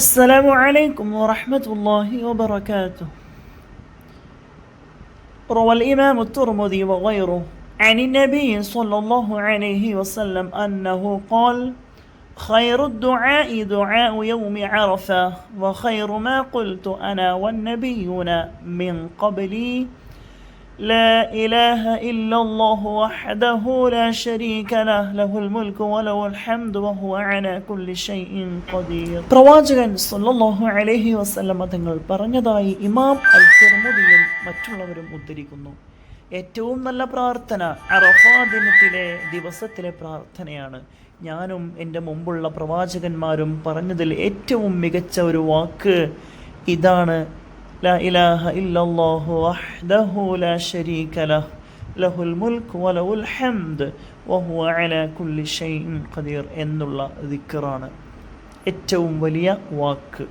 السلام عليكم ورحمة الله وبركاته. روى الإمام الترمذي وغيره عن النبي صلى الله عليه وسلم أنه قال: خير الدعاء دعاء يوم عرفة، وخير ما قلت أنا والنبيون من قبلي لا إله إلا الله وحده لا شريك له له الملك وله الحمد وهو على كل شيء قدير. പ്രവാചകൻ സല്ലല്ലാഹു അലൈഹി വസല്ലമ തങ്ങൾ പറഞ്ഞതായി ഇമാം അൽ തിർമുദിയും മറ്റുള്ളവരും ഉദ്ധരിക്കുന്നു. ഏറ്റവും നല്ല പ്രാർത്ഥന അറഫാ ദിവസത്തിലെ പ്രാർത്ഥനയാണ്. ഞാനും എൻ്റെ മുമ്പുള്ള പ്രവാചകന്മാരും പറഞ്ഞതിൽ ഏറ്റവും മികച്ച ഒരു വാക്ക് ഇതാണ്: لا إله إلا الله وحده لا شريك له له الملك وله الحمد وهو على كل شيء قدير എന്നുള്ള ദിക്റാണ് ഏറ്റവും വലിയ വാക്ക്.